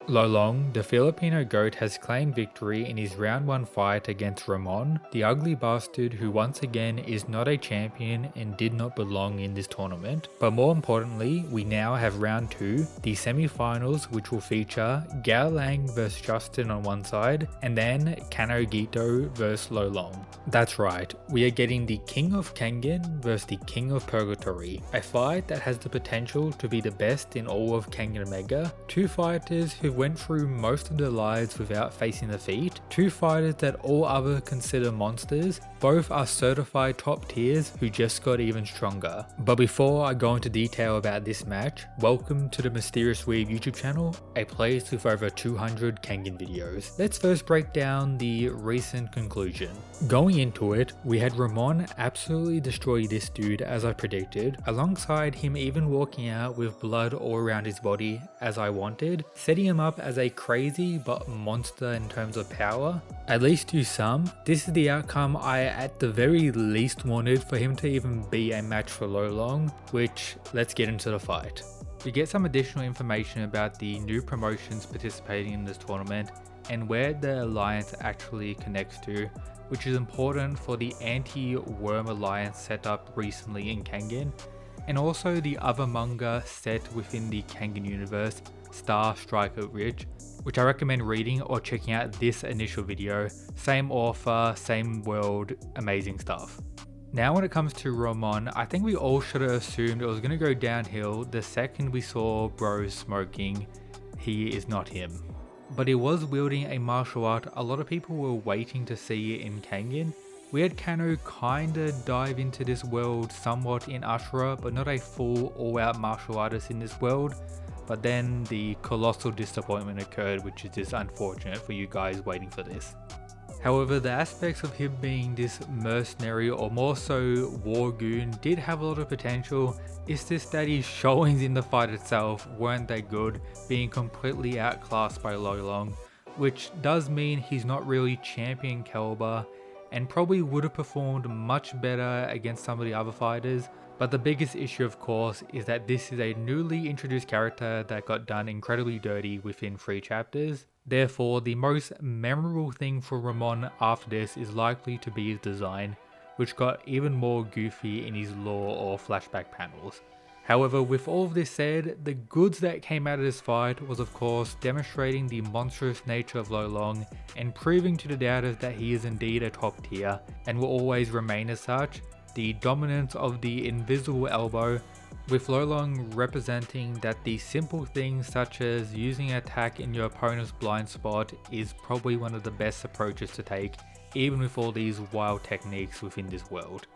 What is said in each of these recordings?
Lolong, the Filipino GOAT, has claimed victory in his round 1 fight against Ramon, the ugly bastard who once again is not a champion and did not belong in this tournament. But more importantly, we now have round 2, the semi-finals, which will feature Gao Lang vs Justin on one side, and then Kano Gito vs Lolong. That's right, we are getting the King of Kangen versus the King of Purgatory, a fight that has the potential to be the best in all of Kangen Mega. Two fighters who went through most of their lives without facing defeat, two fighters that all other consider monsters, both are certified top tiers who just got even stronger. But before I go into detail about this match, welcome to the Mysterious Weave YouTube channel, a place with over 200 Kangen videos. Let's first break down the recent conclusion. Going into it, we had Ramon absolutely destroy this dude as I predicted, alongside him even walking out with blood all around his body as I wanted, setting him up as a crazy but monster in terms of power. At least to some, this is the outcome I at the very least wanted for him to even be a match for Lolong, which let's get into the fight. We get some additional information about the new promotions participating in this tournament and where the alliance actually connects to, which is important for the anti-worm alliance set up recently in Kangen, and also the other manga set within the Kangen universe, Star Striker Ridge, which I recommend reading or checking out this initial video. Same author, same world, amazing stuff. Now when it comes to Ramon, I think we all should have assumed it was going to go downhill the second we saw bro smoking. He is not him. But he was wielding a martial art a lot of people were waiting to see in Kangen. We had Kano kinda dive into this world somewhat in Ashura, but not a full all-out martial artist in this world. But then the colossal disappointment occurred, which is just unfortunate for you guys waiting for this. However, the aspects of him being this mercenary or more so war goon did have a lot of potential. It's just that his showings in the fight itself weren't that good, being completely outclassed by Lolong, which does mean he's not really champion caliber and probably would have performed much better against some of the other fighters. But the biggest issue of course is that this is a newly introduced character that got done incredibly dirty within 3 chapters. Therefore, the most memorable thing for Ramon after this is likely to be his design, which got even more goofy in his lore or flashback panels. However, with all of this said, the goods that came out of this fight was of course demonstrating the monstrous nature of Lolong and proving to the doubters that he is indeed a top tier and will always remain as such. The dominance of the invisible elbow, with Lolong representing that the simple things such as using an attack in your opponent's blind spot is probably one of the best approaches to take, even with all these wild techniques within this world.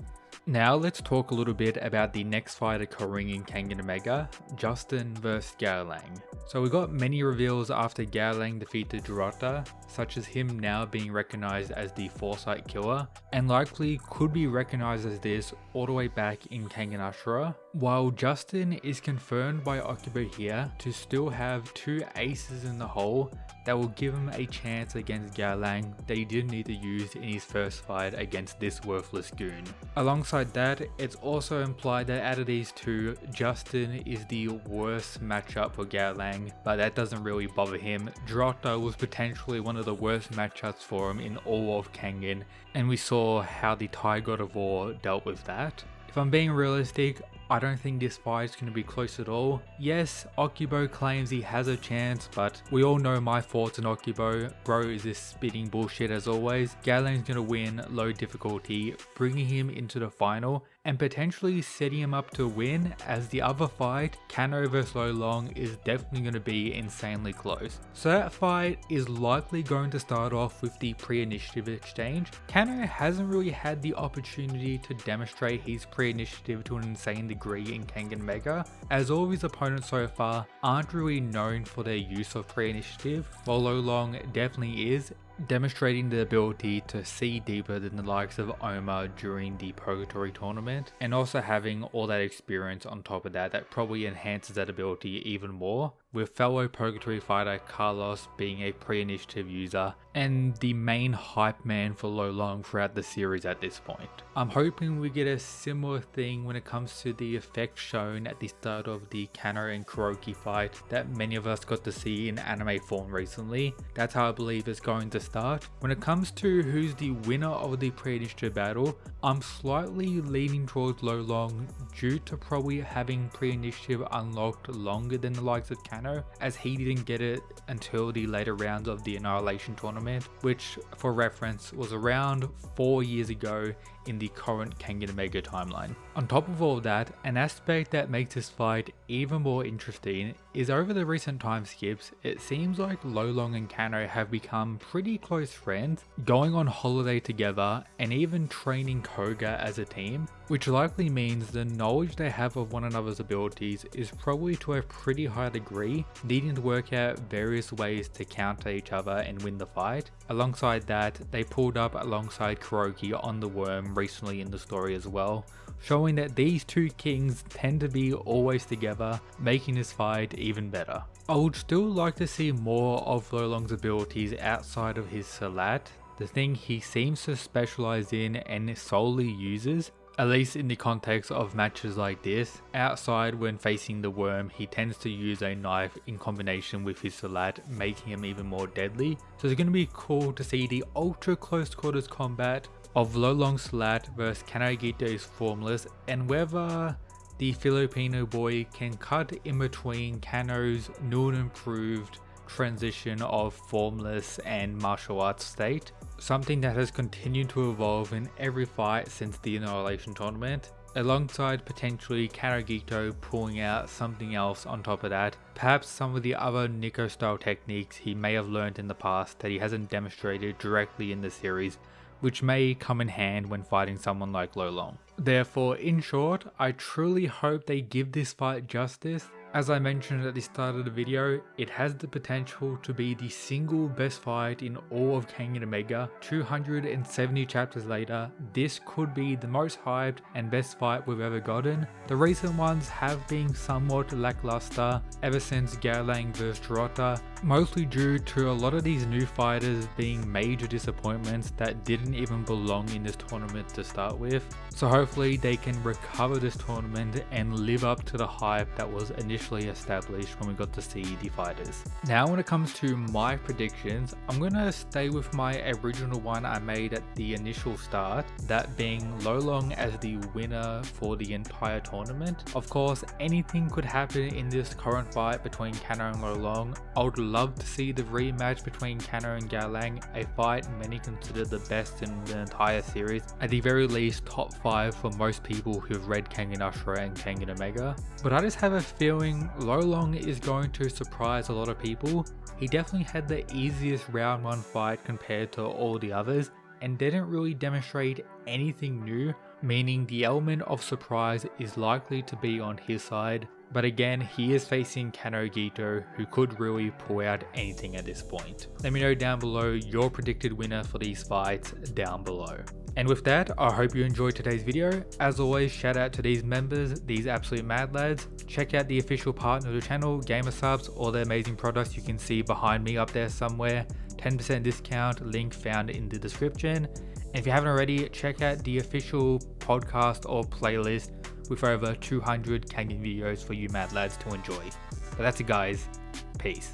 Now let's talk a little bit about the next fight occurring in Kangen Omega, Justin vs Gao Lang. So we got many reveals after Gao Lang defeated Dorota, such as him now being recognized as the Foresight Killer, and likely could be recognized as this all the way back in Kangen Ashura, while Justin is confirmed by Okubo here to still have 2 aces in the hole that will give him a chance against Gao Lang that he didn't need to use in his first fight against this worthless goon. Alongside that, it's also implied that out of these 2, Justin is the worst matchup for Gao Lang, but that doesn't really bother him. Dorota was potentially one of the worst matchups for him in all of Kangen, and we saw how the Thai God of War dealt with that. If I'm being realistic, I don't think this fight is going to be close at all. Yes, Okubo claims he has a chance, but we all know my thoughts on Okubo. Bro is just spitting bullshit as always. Gao Lang's going to win low difficulty, bringing him into the final and potentially setting him up to win, as the other fight, Kano vs Lolong, is definitely going to be insanely close. So that fight is likely going to start off with the pre-initiative exchange. Kano hasn't really had the opportunity to demonstrate his pre-initiative to an insane degree in Kangen Mega, as all of his opponents so far aren't really known for their use of pre-initiative, while Lolong definitely is, demonstrating the ability to see deeper than the likes of Oma during the Purgatory tournament, and also having all that experience on top of that that probably enhances that ability even more. with fellow Purgatory fighter Carlos being a pre-initiative user and the main hype man for Lo Long throughout the series at this point. I'm hoping we get a similar thing when it comes to the effect shown at the start of the Kano and Kuroki fight that many of us got to see in anime form recently. That's how I believe it's going to start. When it comes to who's the winner of the pre-initiative battle, I'm slightly leaning towards Lo Long due to probably having pre-initiative unlocked longer than the likes of Kano, as he didn't get it until the later rounds of the Annihilation tournament, which for reference was around 4 years ago in the current Kengan Omega timeline. On top of all that, an aspect that makes this fight even more interesting is over the recent time skips, it seems like Lo Long and Kano have become pretty close friends, going on holiday together and even training Koga as a team, which likely means the knowledge they have of one another's abilities is probably to a pretty high degree, needing to work out various ways to counter each other and win the fight. Alongside that, they pulled up alongside Kuroki on the worm recently in the story as well, showing that these two kings tend to be always together, making this fight even better. I would still like to see more of Lo Long's abilities outside of his Salat, the thing he seems to specialize in and solely uses, at least in the context of matches like this. Outside, when facing the worm, he tends to use a knife in combination with his Salat, making him even more deadly. So it's going to be cool to see the ultra close quarters combat of Lo Long's Salat versus Kano Gito's Formless, and whether the Filipino boy can cut in between Kano's new and improved transition of Formless and martial arts state, something that has continued to evolve in every fight since the Annihilation tournament, alongside potentially Kano Gito pulling out something else on top of that, perhaps some of the other Nico style techniques he may have learned in the past that he hasn't demonstrated directly in the series, which may come in hand when fighting someone like Lo Long. Therefore, in short, I truly hope they give this fight justice. As I mentioned at the start of the video, it has the potential to be the single best fight in all of Kengan Omega. 270 chapters later, this could be the most hyped and best fight we've ever gotten. The recent ones have been somewhat lackluster ever since Gaolang vs Dorota, mostly due to a lot of these new fighters being major disappointments that didn't even belong in this tournament to start with. So hopefully they can recover this tournament and live up to the hype that was initially established when we got to see the fighters. Now when it comes to my predictions, I'm gonna stay with my original one I made at the initial start, that being Lo Long as the winner for the entire tournament. Of course, anything could happen in this current fight between Kano and Lo Long. I would love to see the rematch between Kano and Gaolang, a fight many consider the best in the entire series, at the very least top 5 for most people who've read Kengan Ashura and Kengan Omega. But I just have a feeling Lo Long is going to surprise a lot of people. He definitely had the easiest round 1 fight compared to all the others and didn't really demonstrate anything new, meaning the element of surprise is likely to be on his side. But again, he is facing Kano Gito, who could really pull out anything at this point. Let me know down below your predicted winner for these fights down below. And with that, I hope you enjoyed today's video. As always, shout out to these members, these absolute mad lads. Check out the official partner of the channel, Gamer Subs, all their amazing products you can see behind me up there somewhere. 10% discount, link found in the description. And if you haven't already, check out the official podcast or playlist with over 200 Kengan videos for you mad lads to enjoy. But that's it guys, peace.